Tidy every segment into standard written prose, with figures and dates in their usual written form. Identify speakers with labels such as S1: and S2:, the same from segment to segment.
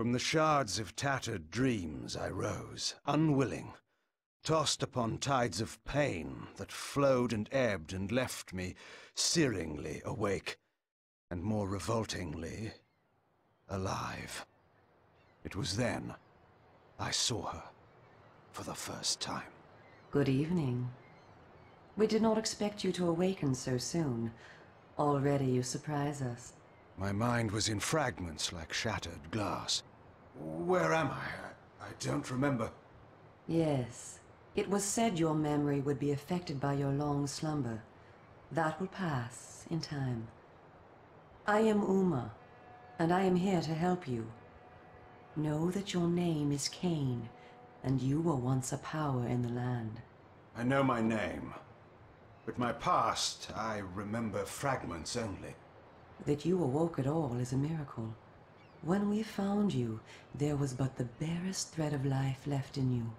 S1: From the shards of tattered dreams I rose, unwilling, tossed upon tides of pain that flowed and ebbed and left me searingly awake, and more revoltingly, alive. It was then I saw her for the first time.
S2: Good evening. We did not expect you to awaken so soon. Already you surprise us.
S1: My mind was in fragments like shattered glass. Where am I? I don't remember.
S2: Yes. It was said your memory would be affected by your long slumber. That will pass in time. I am Uma, and I am here to help you. Know that your name is Kain, and you were once a power in the land.
S1: I know my name, but my past, I remember fragments only.
S2: That you awoke at all is a miracle. When we found you, there was but the barest thread of life left in you.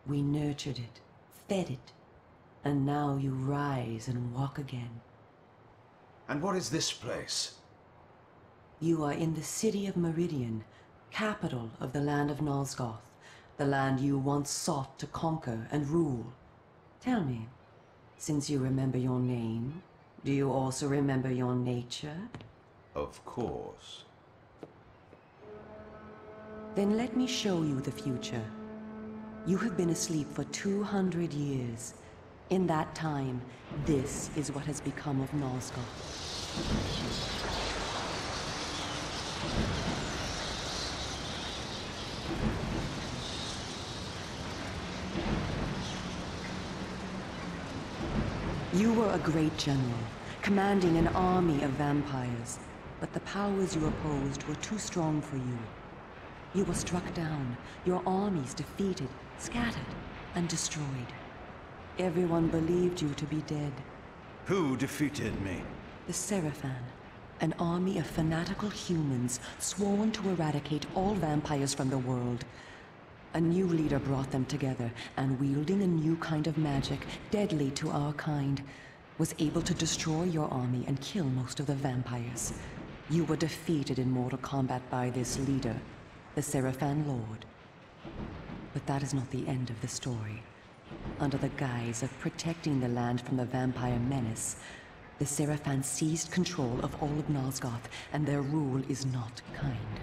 S2: We nurtured it, fed it, and now you rise and walk again.
S1: And what is this place?
S2: You are in the city of Meridian, capital of the land of Nozgot, the land you once sought to conquer and rule. Tell me, since you remember your name, do you also remember your nature?
S1: Of course.
S2: Then let me show you the future. You have been asleep for 200 years. In that time, this is what has become of Nozgot. You were a great general, commanding an army of vampires, but the powers you opposed were too strong for you. You were struck down, your armies defeated, scattered, and destroyed. Everyone believed you to be dead.
S1: Who defeated me?
S2: The Seraphan, an army of fanatical humans sworn to eradicate all vampires from the world. A new leader brought them together, and wielding a new kind of magic, deadly to our kind, was able to destroy your army and kill most of the vampires. You were defeated in mortal combat by this leader, the Seraphan Lord. But that is not the end of the story. Under the guise of protecting the land from the vampire menace, the Seraphan seized control of all of Nozgot, and their rule is not kind.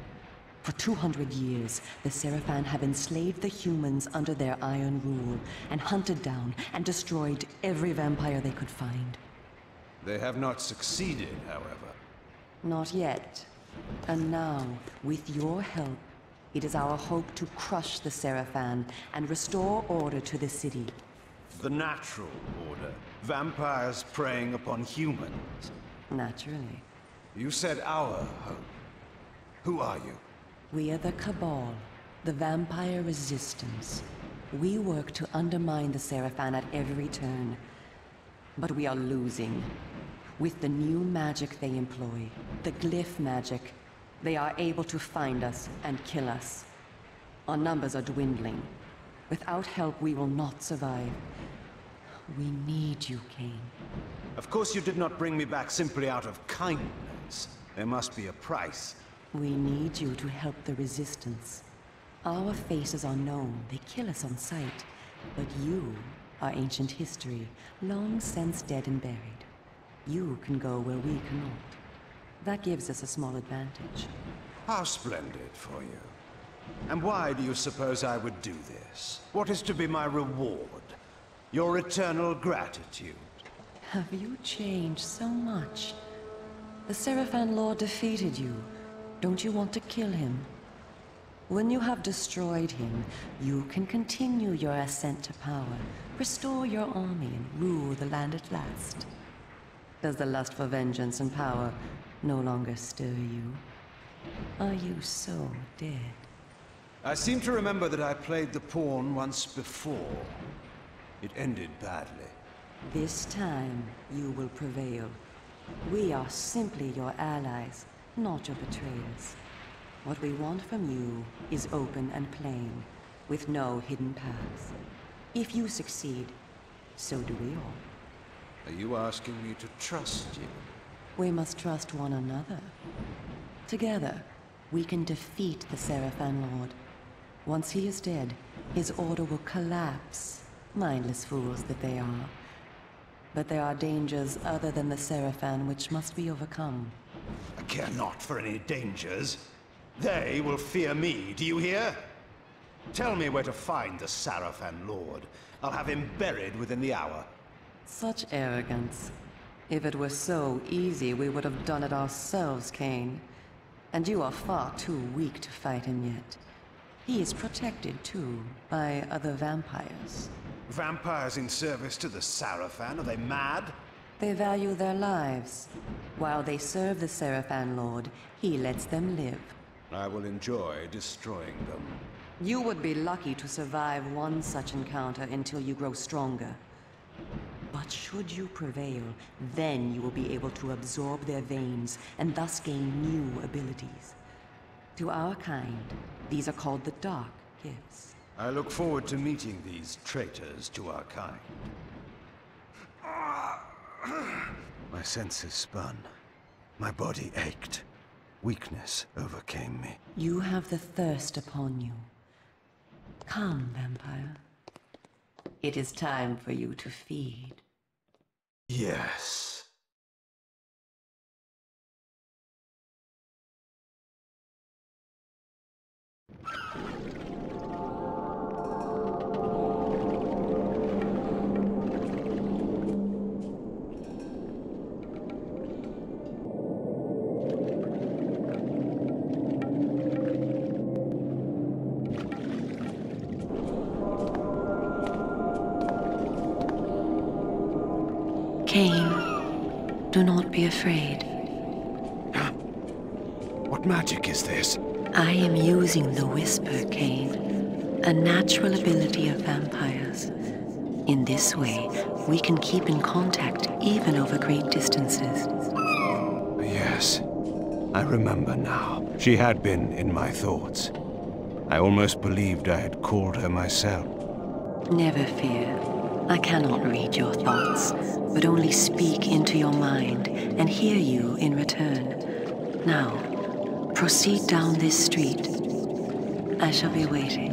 S2: For 200 years, the Seraphan have enslaved the humans under their iron rule, and hunted down and destroyed every vampire they could find.
S1: They have not succeeded, however.
S2: Not yet. And now, with your help, it is our hope to crush the Seraphan and restore order to the city.
S1: The natural order. Vampires preying upon humans.
S2: Naturally.
S1: You said our hope. Who are you?
S2: We are the Cabal, the vampire resistance. We work to undermine the Seraphan at every turn. But we are losing. With the new magic they employ, the glyph magic, they are able to find us and kill us. Our numbers are dwindling. Without help, we will not survive. We need you, Kain.
S1: Of course you did not bring me back simply out of kindness. There must be a price.
S2: We need you to help the Resistance. Our faces are known, they kill us on sight. But you are ancient history, long since dead and buried. You can go where we cannot. That gives us a small advantage.
S1: How splendid for you. And why do you suppose I would do this? What is to be my reward? Your eternal gratitude.
S2: Have you changed so much? The Seraphan Lord defeated you. Don't you want to kill him? When you have destroyed him, you can continue your ascent to power, restore your army, and rule the land at last. Does the lust for vengeance and power no longer stir you? Are you so dead?
S1: I seem to remember that I played the pawn once before. It ended badly.
S2: This time, you will prevail. We are simply your allies, not your betrayers. What we want from you is open and plain, with no hidden paths. If you succeed, so do we all.
S1: Are you asking me to trust you?
S2: We must trust one another. Together, we can defeat the Seraphan Lord. Once he is dead, his order will collapse, mindless fools that they are. But there are dangers other than the Seraphan which must be overcome.
S1: I care not for any dangers. They will fear me, do you hear? Tell me where to find the Seraphan Lord. I'll have him buried within the hour.
S2: Such arrogance. If it were so easy, we would have done it ourselves, Kain. And you are far too weak to fight him yet. He is protected, too, by other vampires.
S1: Vampires in service to the Seraphan? Are they mad?
S2: They value their lives. While they serve the Seraphan Lord, he lets them live.
S1: I will enjoy destroying them.
S2: You would be lucky to survive one such encounter until you grow stronger. But should you prevail, then you will be able to absorb their veins and thus gain new abilities. To our kind, these are called the Dark Gifts.
S1: I look forward to meeting these traitors to our kind. My senses spun. My body ached. Weakness overcame me.
S2: You have the thirst upon you. Come, vampire. It is time for you to feed.
S1: Yes.
S2: Kain, do not be afraid.
S1: What magic is this?
S2: I am using the Whisper, Kain, a natural ability of vampires. In this way, we can keep in contact even over great distances.
S1: Yes, I remember now. She had been in my thoughts. I almost believed I had called her myself.
S2: Never fear. I cannot read your thoughts, but only speak into your mind and hear you in return. Now, proceed down this street. I shall be waiting.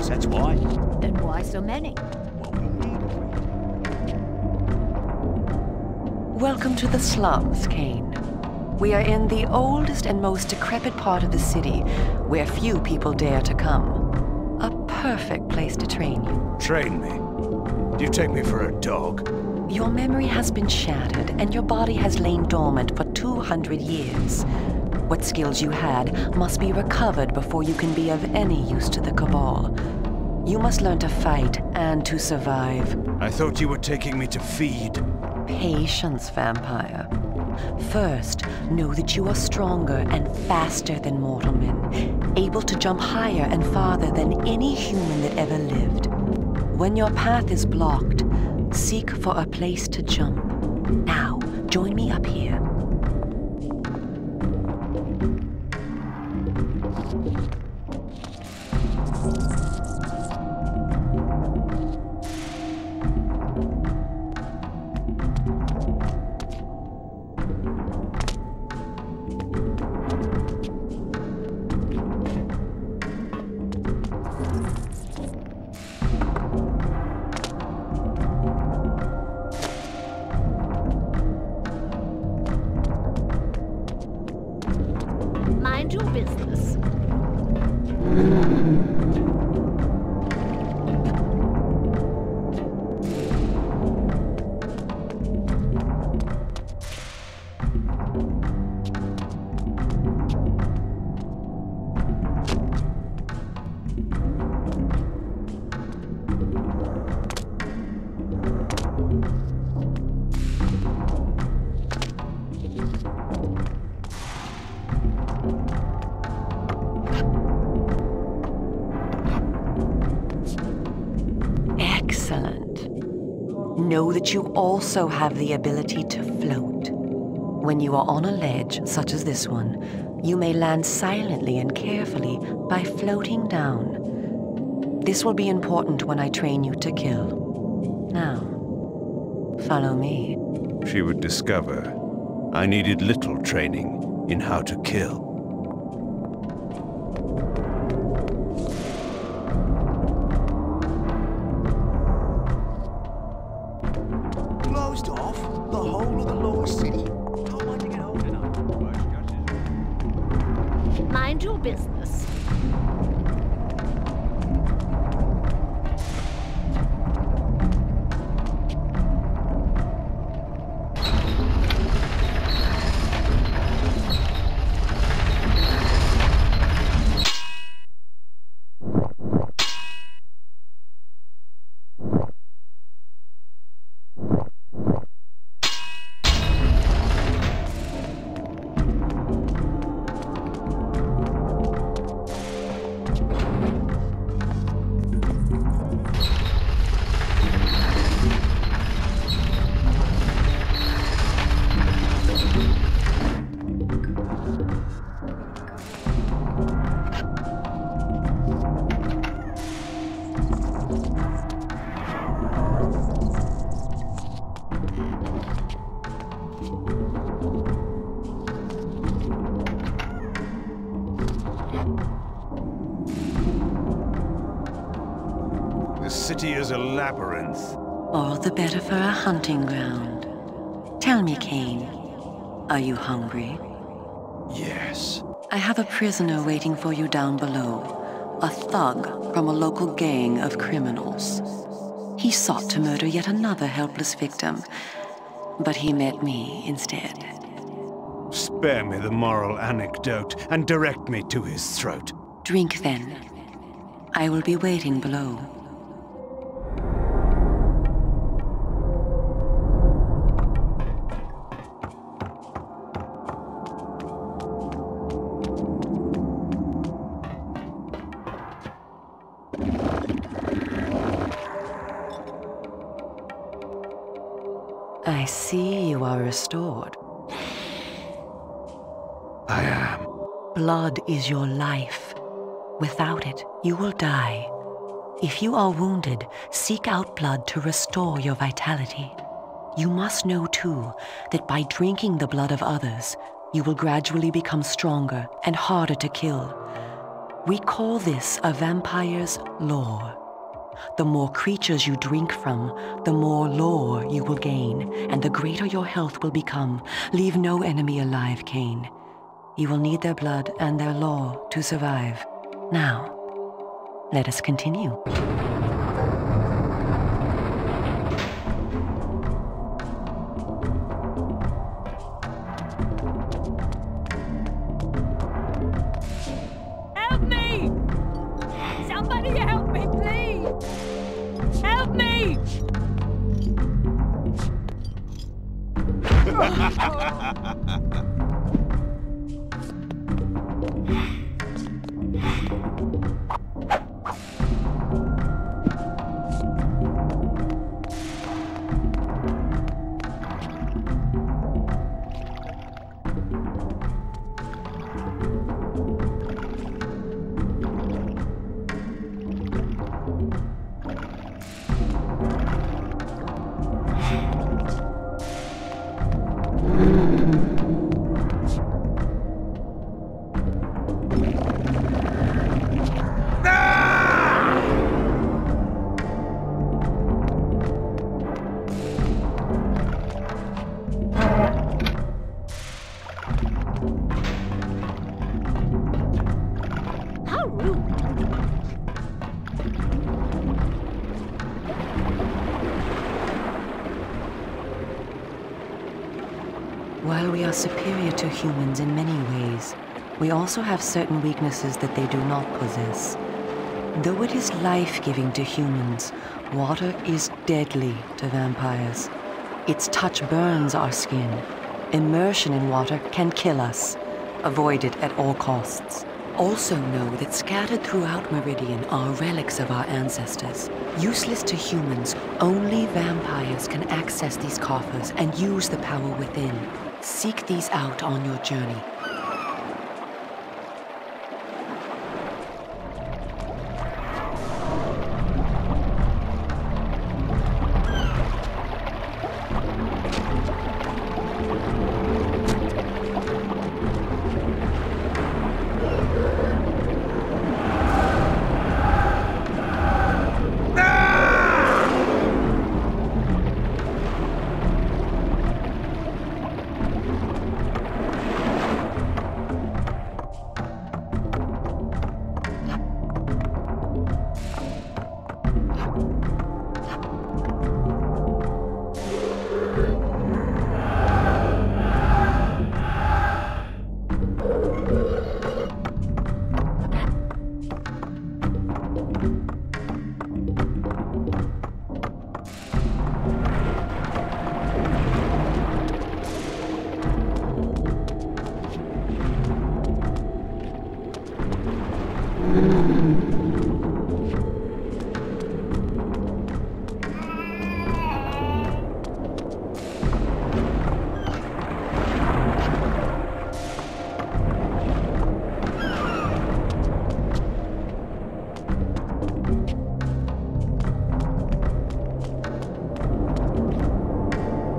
S3: That's why.
S4: Then why so many?
S2: Welcome to the slums, Kain. We are in the oldest and most decrepit part of the city, where few people dare to come. A perfect place to train you.
S1: Train me? Do you take me for a dog?
S2: Your memory has been shattered, and your body has lain dormant for 200 years. What skills you had must be recovered before you can be of any use to the Cabal. You must learn to fight and to survive.
S1: I thought you were taking me to feed.
S2: Patience, vampire. First, know that you are stronger and faster than mortal men, able to jump higher and farther than any human that ever lived. When your path is blocked, seek for a place to jump. Now, join me up here.
S4: Mind your business.
S2: Excellent. Know that you also have the ability to float. When you are on a ledge, such as this one, you may land silently and carefully by floating down. This will be important when I train you to kill. Now, follow me.
S1: She would discover I needed little training in how to kill.
S3: Closed off the whole of the lower city. How am I to get hold enough?
S4: Mind your business.
S1: This city is a labyrinth.
S2: All the better for a hunting ground. Tell me, Kain, are you hungry?
S1: Yes.
S2: I have a prisoner waiting for you down below. A thug from a local gang of criminals. He sought to murder yet another helpless victim, but he met me instead.
S1: Spare me the moral anecdote and direct me to his throat.
S2: Drink then. I will be waiting below. I see you are restored.
S1: I am.
S2: Blood is your life. Without it, you will die. If you are wounded, seek out blood to restore your vitality. You must know, too, that by drinking the blood of others, you will gradually become stronger and harder to kill. We call this a vampire's lore. The more creatures you drink from, the more lore you will gain, and the greater your health will become. Leave no enemy alive, Kain. You will need their blood and their lore to survive. Now, let us continue.
S4: Help me! Somebody help me, please! Help me!
S2: While we are superior to humans in many ways, we also have certain weaknesses that they do not possess. Though it is life-giving to humans, water is deadly to vampires. Its touch burns our skin. Immersion in water can kill us. Avoid it at all costs. Also know that scattered throughout Meridian are relics of our ancestors. Useless to humans, only vampires can access these coffers and use the power within. Seek these out on your journey.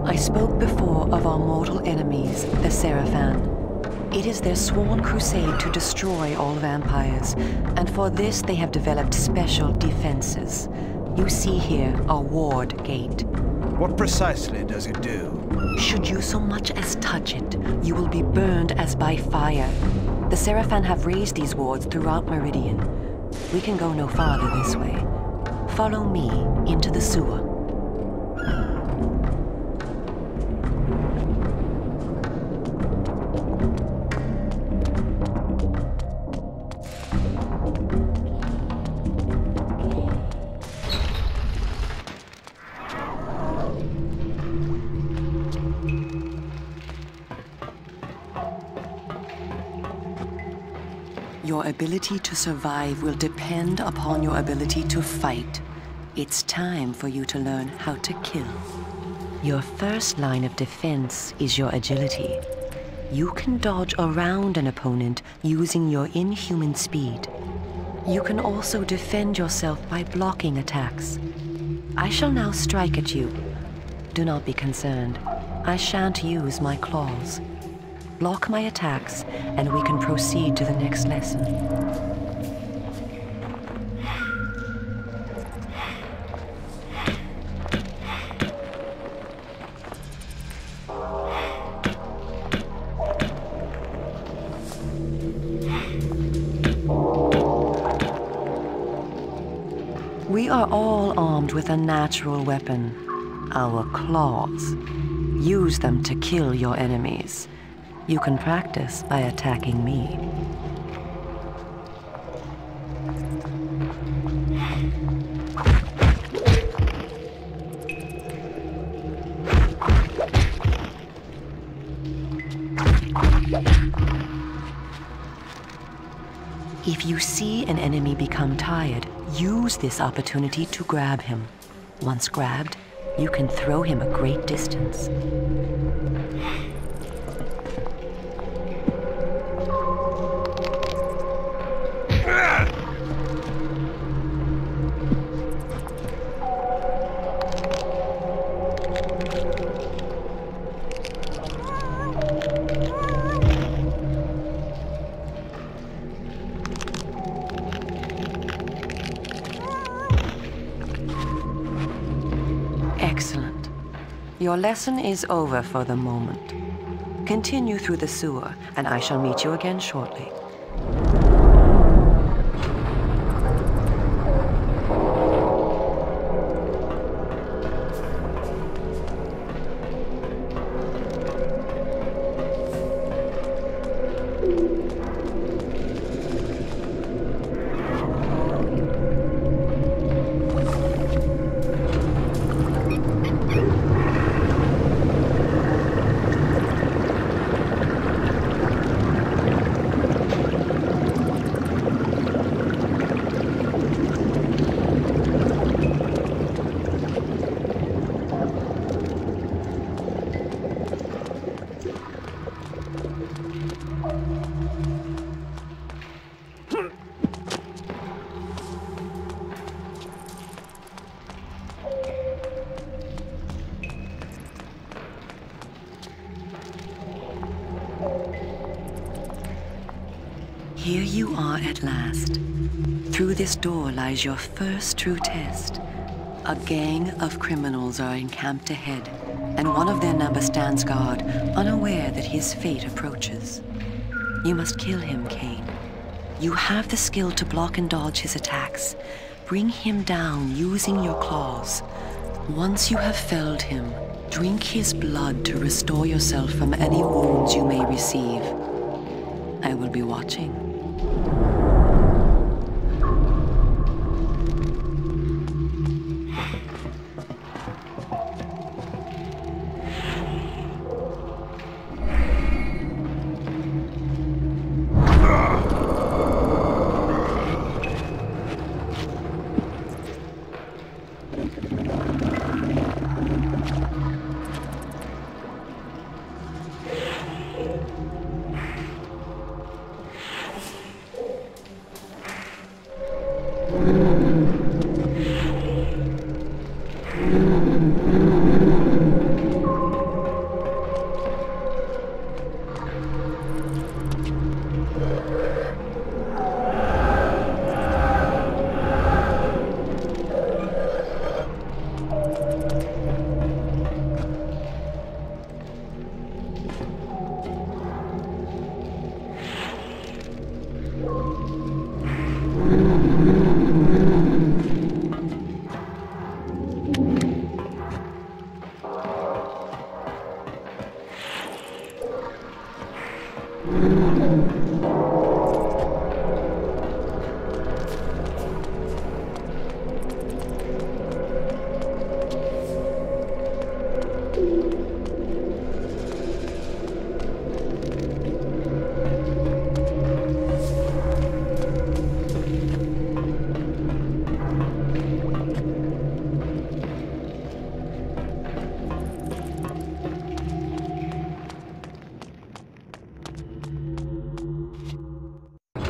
S2: I spoke before of our mortal enemies, the Seraphan. It is their sworn crusade to destroy all vampires, and for this they have developed special defenses. You see here a ward gate.
S1: What precisely does it do?
S2: Should you so much as touch it, you will be burned as by fire. The Seraphan have raised these wards throughout Meridian. We can go no farther this way. Follow me into the sewer. Your ability to survive will depend upon your ability to fight. It's time for you to learn how to kill. Your first line of defense is your agility. You can dodge around an opponent using your inhuman speed. You can also defend yourself by blocking attacks. I shall now strike at you. Do not be concerned. I shan't use my claws. Block my attacks, and we can proceed to the next lesson. We are all armed with a natural weapon, our claws. Use them to kill your enemies. You can practice by attacking me. If you see an enemy become tired, use this opportunity to grab him. Once grabbed, you can throw him a great distance. Excellent. Your lesson is over for the moment. Continue through the sewer, and I shall meet you again shortly. Here you are at last. Through this door lies your first true test. A gang of criminals are encamped ahead, and one of their number stands guard, unaware that his fate approaches. You must kill him, Kain. You have the skill to block and dodge his attacks. Bring him down using your claws. Once you have felled him, drink his blood to restore yourself from any wounds you may receive. I will be watching.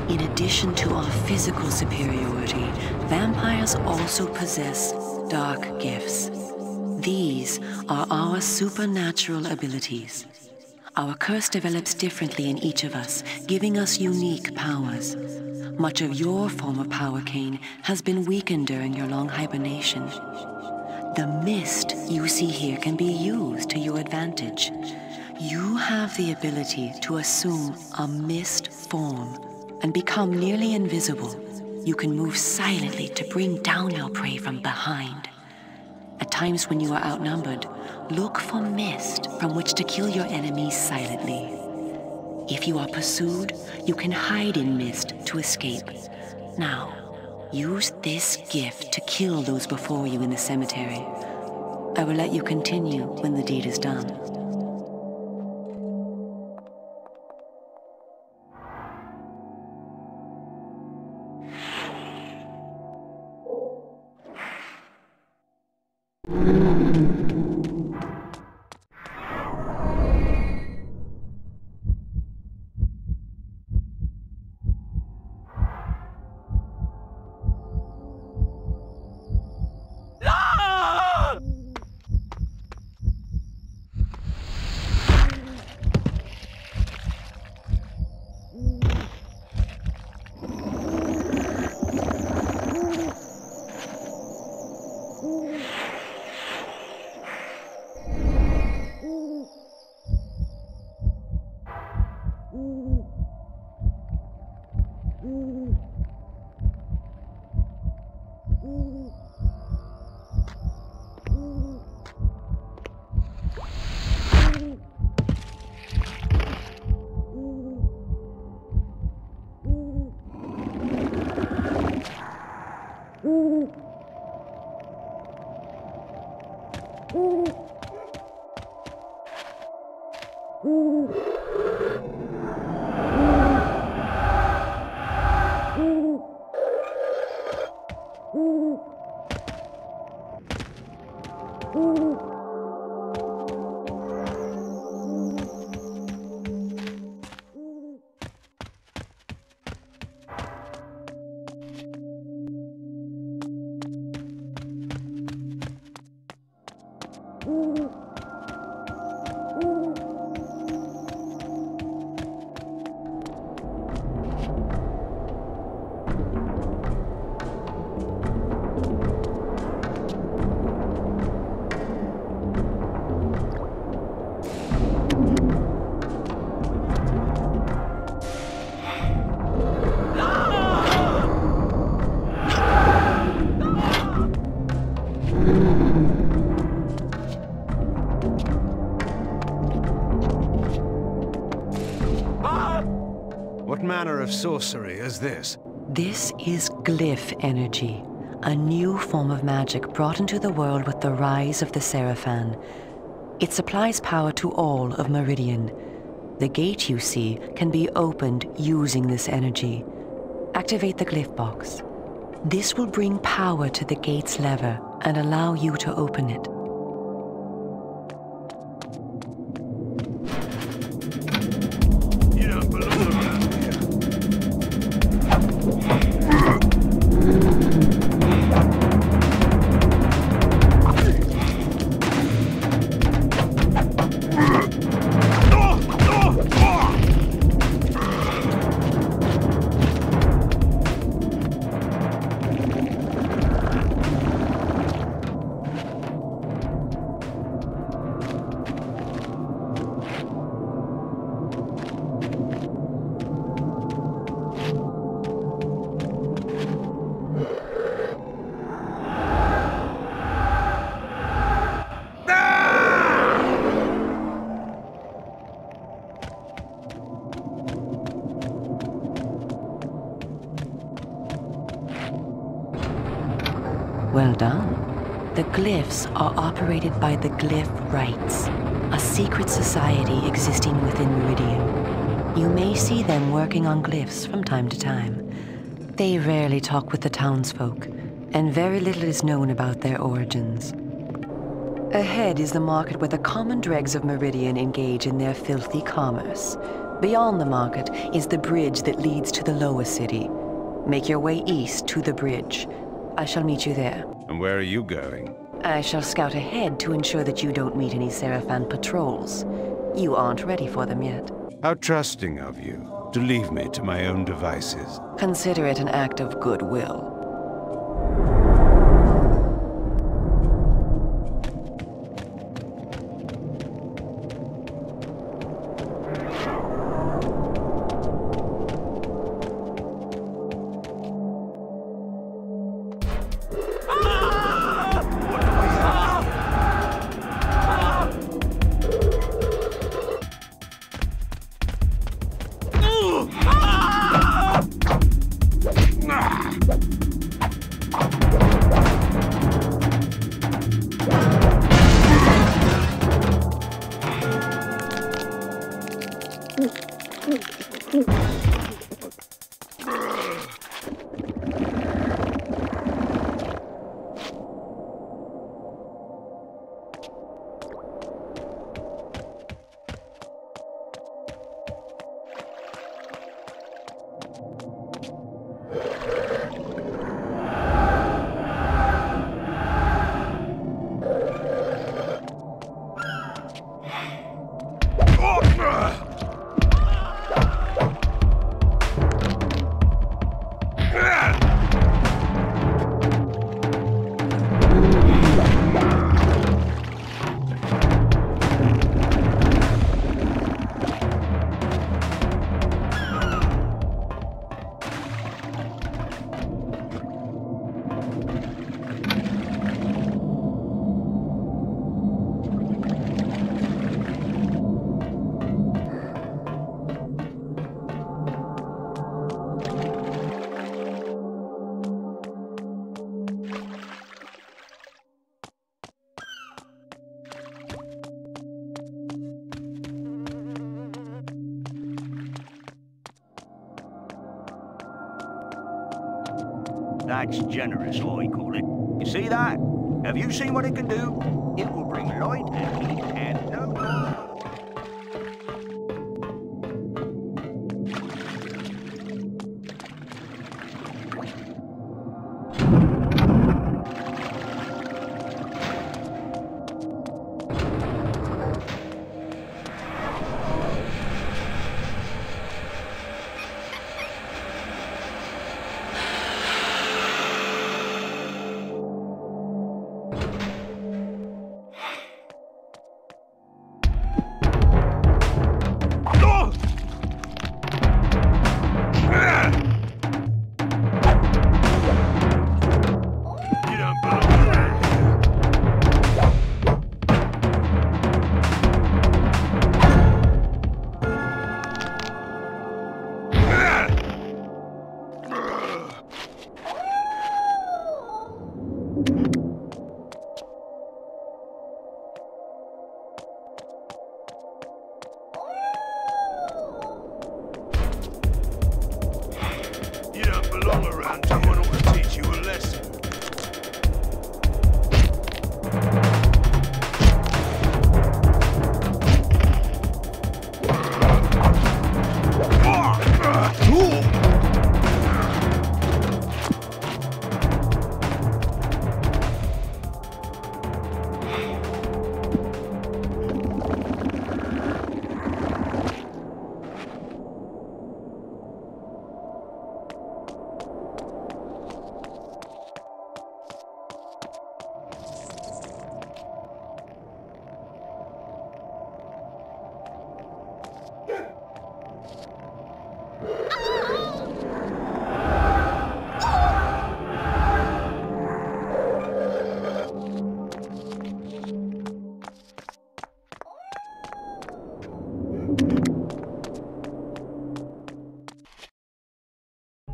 S2: In addition to our physical superiority, vampires also possess dark gifts. These are our supernatural abilities. Our curse develops differently in each of us, giving us unique powers. Much of your form of power, Kain, has been weakened during your long hibernation. The mist you see here can be used to your advantage. You have the ability to assume a mist form and become nearly invisible. You can move silently to bring down your prey from behind. At times when you are outnumbered, look for mist from which to kill your enemies silently. If you are pursued, you can hide in mist to escape. Now, use this gift to kill those before you in the cemetery. I will let you continue when the deed is done.
S1: What manner of sorcery is this?
S2: This is glyph energy, a new form of magic brought into the world with the rise of the Seraphan. It supplies power to all of Meridian. The gate you see can be opened using this energy. Activate the glyph box. This will bring power to the gate's lever and allow you to open it.
S1: You don't belong around here.
S2: Well done. The glyphs are operated by the Glyph Rites, a secret society existing within Meridian. You may see them working on glyphs from time to time. They rarely talk with the townsfolk, and very little is known about their origins. Ahead is the market where the common dregs of Meridian engage in their filthy commerce. Beyond the market is the bridge that leads to the lower city. Make your way east to the bridge. I shall meet you there.
S1: And where are you going?
S2: I shall scout ahead to ensure that you don't meet any Seraphan patrols. You aren't ready for them yet.
S1: How trusting of you to leave me to my own devices.
S2: Consider it an act of goodwill.
S3: That's generous, I call it. You see that? Have you seen what it can do? It will bring light and heat and no...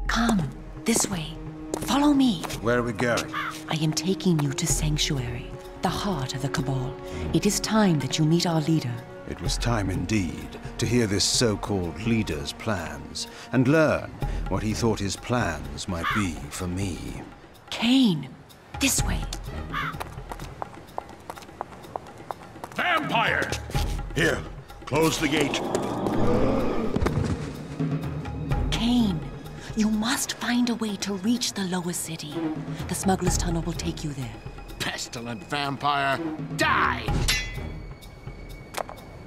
S2: Come, this way. Follow me.
S1: Where are we going?
S2: I am taking you to Sanctuary, the heart of the Cabal. It is time that you meet our leader.
S1: It was time indeed to hear this so-called leader's plans and learn what he thought his plans might be for me.
S2: Kain, this way.
S5: Vampire! Here, close the gate.
S2: Kain, you must find a way to reach the lower city. The smuggler's tunnel will take you there.
S5: Pestilent vampire, die!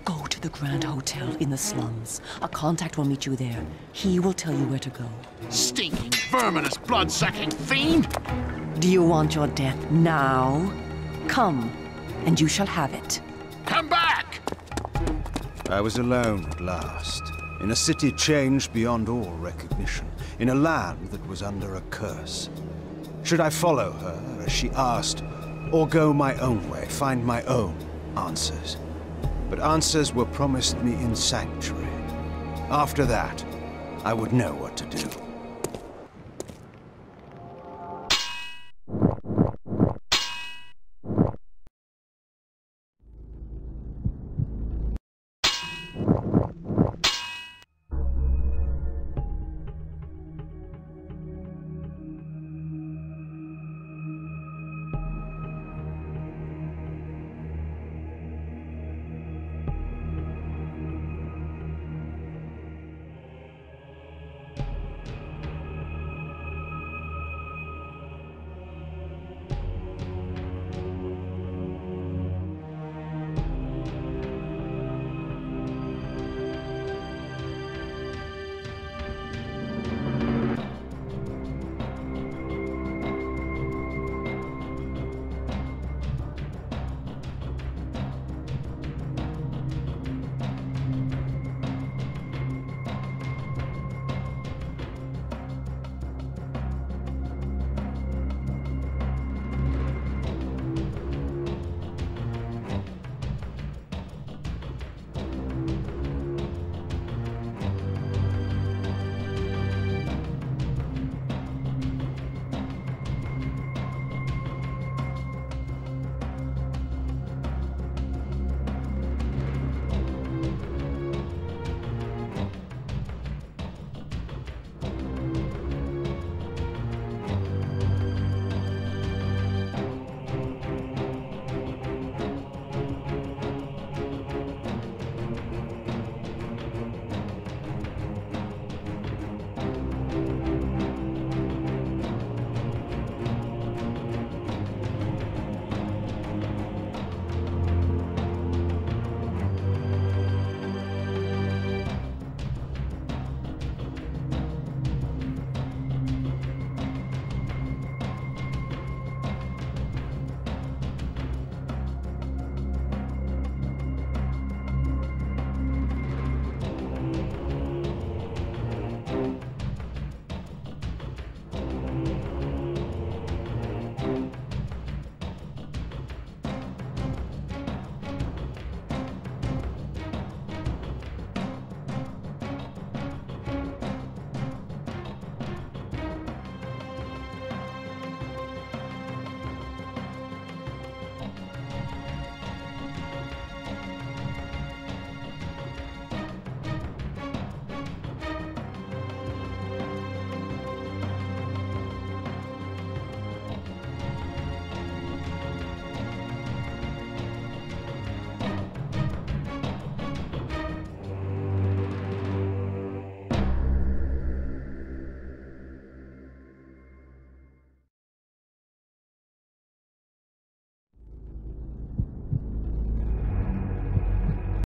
S2: Go to the Grand Hotel in the slums. A contact will meet you there. He will tell you where to go.
S5: Stinking, verminous, blood-sucking fiend!
S2: Do you want your death now? Come, and you shall have it.
S5: Come back!
S1: I was alone at last, in a city changed beyond all recognition, in a land that was under a curse. Should I follow her, as she asked, or go my own way, find my own answers? But answers were promised me in Sanctuary. After that, I would know what to do.